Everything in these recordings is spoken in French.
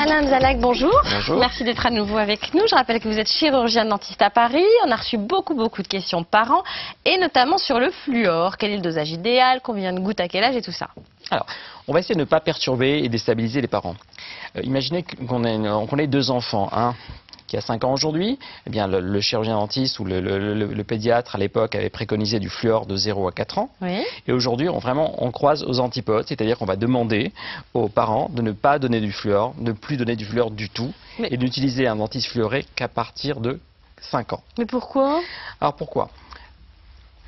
Alain Mzalak, bonjour. Bonjour. Merci d'être à nouveau avec nous. Je rappelle que vous êtes chirurgien dentiste à Paris. On a reçu beaucoup de questions de parents, et notamment sur le fluor. Quel est le dosage idéal? Combien de gouttes à quel âge et tout ça? Alors, on va essayer de ne pas perturber et déstabiliser les parents. Imaginez qu'on ait deux enfants, un qui a 5 ans aujourd'hui. Eh bien, le chirurgien dentiste ou le pédiatre à l'époque avait préconisé du fluor de 0 à 4 ans. Oui. Et aujourd'hui, on croise aux antipodes, c'est-à-dire qu'on va demander aux parents de ne pas donner du fluor, de ne plus donner du fluor du tout, et d'utiliser un dentiste fluoré qu'à partir de 5 ans. Mais pourquoi? Alors pourquoi?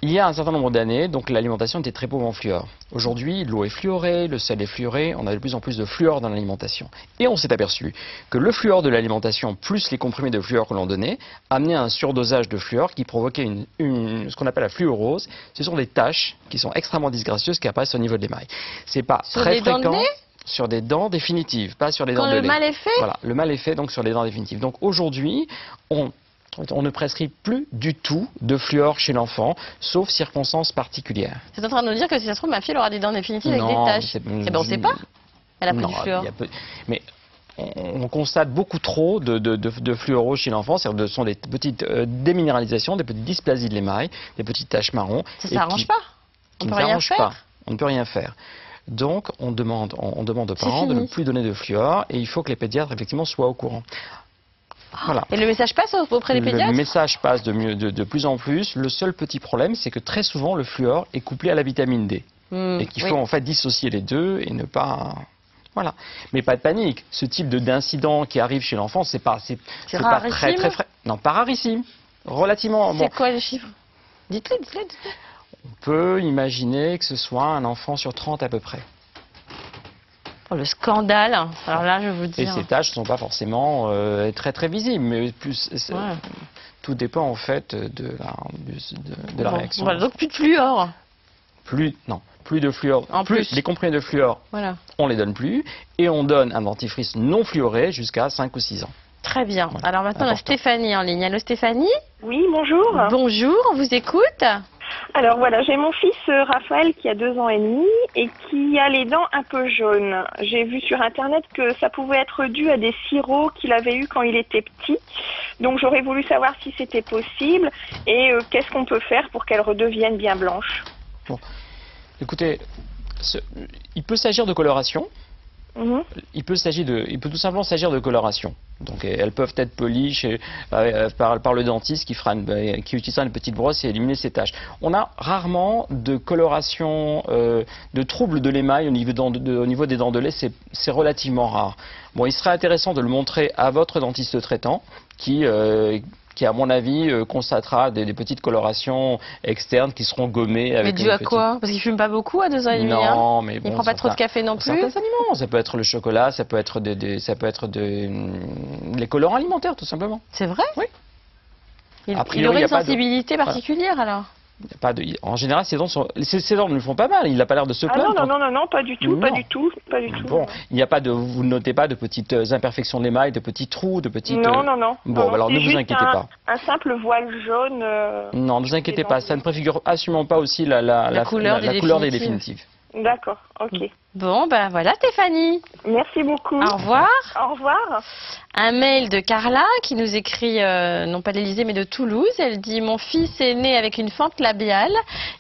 Il y a un certain nombre d'années, donc l'alimentation était très pauvre en fluor. Aujourd'hui, l'eau est fluorée, le sel est fluoré, on a de plus en plus de fluor dans l'alimentation. Et on s'est aperçu que le fluor de l'alimentation, plus les comprimés de fluor que l'on donnait, amenait un surdosage de fluor qui provoquait ce qu'on appelle la fluorose. Ce sont des taches qui sont extrêmement disgracieuses qui apparaissent au niveau de l'émail. C'est pas très fréquent. Sur des dents définitives, pas sur les dents de lait. Quand le mal est fait? Voilà, le mal est fait donc sur les dents définitives. Donc aujourd'hui, on ne prescrit plus du tout de fluor chez l'enfant, sauf circonstances particulières. C'est en train de nous dire que si ça se trouve, ma fille aura des dents définitives avec des taches. On ne sait pas. Elle a pris du fluor. Mais on constate beaucoup trop de fluorose chez l'enfant. Ce sont des petites déminéralisations, des petites dysplasies de l'émail, des petites taches marron. Ça ne s'arrange pas. On ne peut rien faire. On ne peut rien faire. Donc, on demande aux parents de ne plus donner de fluor, et il faut que les pédiatres, effectivement, soient au courant. Voilà. Et le message passe auprès des pédiatres? Le message passe de plus en plus. Le seul petit problème, c'est que très souvent, le fluor est couplé à la vitamine D. Et qu'il faut en fait dissocier les deux et ne pas... Voilà. Mais pas de panique. Ce type d'incident qui arrive chez l'enfant, c'est pas très frais. Non, pas rarissime. Relativement... C'est quoi les chiffres? Dites-le. On peut imaginer que ce soit un enfant sur 30 à peu près. Oh, le scandale. Alors là, je vous dis. Et ces taches ne sont pas forcément très visibles, mais tout dépend en fait de la réaction. Voilà, donc plus de fluor. Plus de fluor. En plus. Les comprimés de fluor, on les donne plus, et on donne un dentifrice non fluoré jusqu'à 5 ou 6 ans. Très bien. Voilà. Alors maintenant, on a Stéphanie en ligne. Allô Stéphanie? Oui, bonjour. Bonjour, on vous écoute. Alors voilà, j'ai mon fils Raphaël qui a 2 ans et demi et qui a les dents un peu jaunes. J'ai vu sur internet que ça pouvait être dû à des sirops qu'il avait eu quand il était petit. Donc j'aurais voulu savoir si c'était possible et qu'est-ce qu'on peut faire pour qu'elles redeviennent bien blanches. Bon, écoutez, il peut s'agir de coloration. Il peut tout simplement s'agir de coloration. Donc elles peuvent être polies par le dentiste qui utilisera une petite brosse et éliminer ces taches. On a rarement de coloration, de troubles de l'émail au niveau des dents de lait, c'est relativement rare. Bon, il serait intéressant de le montrer à votre dentiste traitant qui à mon avis, constatera des petites colorations externes qui seront gommées. Mais dû à quoi? Parce qu'il fume pas beaucoup à 2 ans et demi. Non, mais bon, il prend pas trop de café non plus. Certains aliments, ça peut être le chocolat, ça peut être les colorants alimentaires, tout simplement. C'est vrai? Oui. Il aurait une sensibilité particulière alors? En général, ses dents ne lui font pas mal. Il n'a pas l'air de se plaindre. Non, pas du tout, pas du tout. Bon, il n'y a pas vous ne notez pas de petites imperfections de l'émail, de petits trous, de petites... Non. Bon, alors ne vous inquiétez pas. Un simple voile jaune. Non, ne vous inquiétez pas. Ça ne préfigure absolument pas aussi la couleur des définitives. D'accord, ok. Bon, ben voilà Stéphanie. Merci beaucoup. Au revoir. Au revoir. Un mail de Carla qui nous écrit, non pas d'Élysée mais de Toulouse. Elle dit: mon fils est né avec une fente labiale.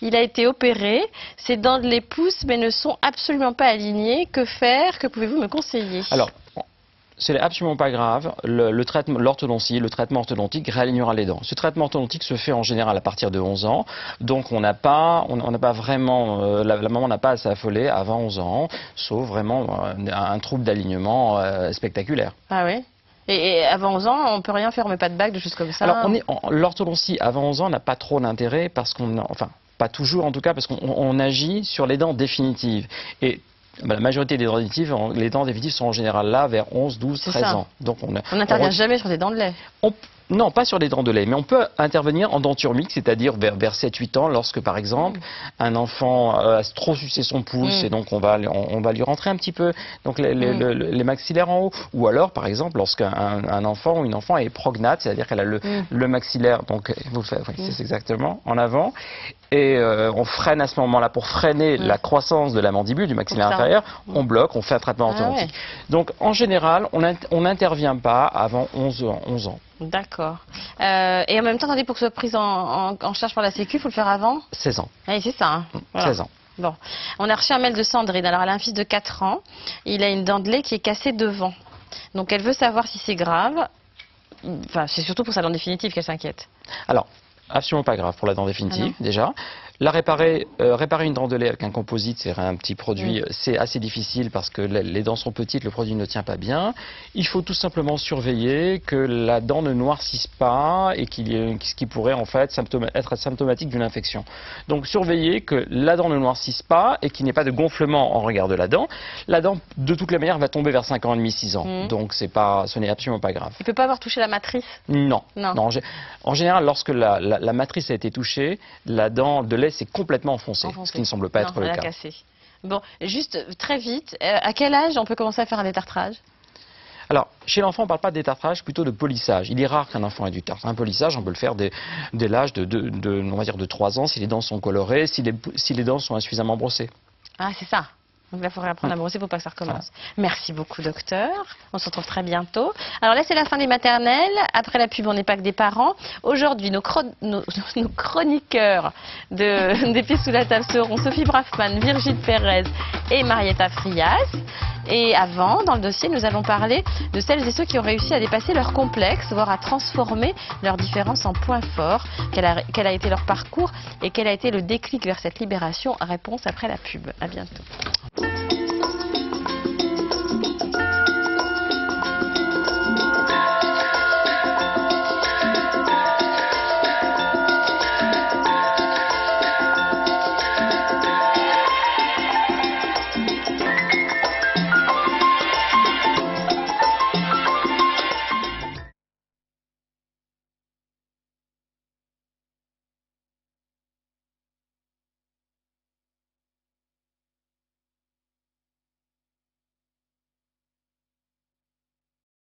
Il a été opéré. Ses dents de lait poussent mais ne sont absolument pas alignées. Que faire? Que pouvez-vous me conseiller? Alors, ce n'est absolument pas grave. Le traitement orthodontique réalignera les dents. Ce traitement orthodontique se fait en général à partir de 11 ans. Donc on n'a pas vraiment, la maman n'a pas à s'affoler avant 11 ans, sauf vraiment un trouble d'alignement spectaculaire. Ah oui? Et avant 11 ans, on ne peut rien faire, on ne met pas de bague, des choses comme ça? Alors l'orthodontie avant 11 ans n'a pas trop d'intérêt parce pas toujours en tout cas, parce qu'on agit sur les dents définitives. Et la majorité des dents définitives sont en général là vers 11, 12, 13 ans. Donc on n'intervient jamais sur des dents de lait. Non, pas sur les dents de lait, mais on peut intervenir en denture mixte, c'est-à-dire vers 7-8 ans, lorsque par exemple un enfant a trop sucé son pouce et donc on va lui rentrer un petit peu donc les maxillaires en haut. Ou alors par exemple lorsqu'un enfant ou une enfant est prognate, c'est-à-dire qu'elle a le maxillaire, donc vous le faites, c'est exactement, en avant. Et on freine à ce moment-là pour freiner la croissance de la mandibule, du maxillaire inférieur, on bloque, on fait un traitement orthodontique. Donc en général, on n'intervient pas avant 11 ans. D'accord. Et en même temps, attendez, pour que ce soit pris en charge par la Sécu, il faut le faire avant 16 ans. Oui, c'est ça. Hein. Voilà. 16 ans. Bon. On a reçu un mail de Sandrine. Alors, elle a un fils de 4 ans. Il a une dent de lait qui est cassée devant. Donc, elle veut savoir si c'est grave. Enfin, c'est surtout pour sa dent définitive qu'elle s'inquiète. Alors, absolument pas grave pour la dent définitive, déjà. La réparer une dent de lait avec un composite, c'est un petit produit, c'est assez difficile parce que les dents sont petites, le produit ne tient pas bien. Il faut tout simplement surveiller que la dent ne noircisse pas et ce qui pourrait en fait être symptomatique d'une infection. Donc surveiller que la dent ne noircisse pas et qu'il n'y ait pas de gonflement en regard de la dent. La dent, de toutes les manières, va tomber vers 5 ans et demi, 6 ans. Donc ce n'est absolument pas grave. Il ne peut pas avoir touché la matrice? Non. En général, lorsque la matrice a été touchée, la dent de lait s'est complètement enfoncée, ce qui ne semble pas être le cas. Cassé. Bon, juste très vite, à quel âge on peut commencer à faire un détartrage? Alors, chez l'enfant, on ne parle pas de détartrage, plutôt de polissage. Il est rare qu'un enfant ait du tartre. Un polissage, on peut le faire dès l'âge on va dire de 3 ans, si les dents sont colorées, si les dents sont insuffisamment brossées. Ah, c'est ça. Donc là, il faudrait apprendre à brosser pour pas que ça recommence. Voilà. Merci beaucoup, docteur. On se retrouve très bientôt. Alors là, c'est la fin des maternelles. Après la pub, on n'est pas que des parents. Aujourd'hui, nos chroniqueurs des pieds sous la table seront Sophie Braffman, Virgile Pérez et Marietta Frias. Et avant, dans le dossier, nous allons parler de celles et ceux qui ont réussi à dépasser leurs complexes, voire à transformer leurs différences en points forts. Quel a été leur parcours et quel a été le déclic vers cette libération? Réponse après la pub. À bientôt.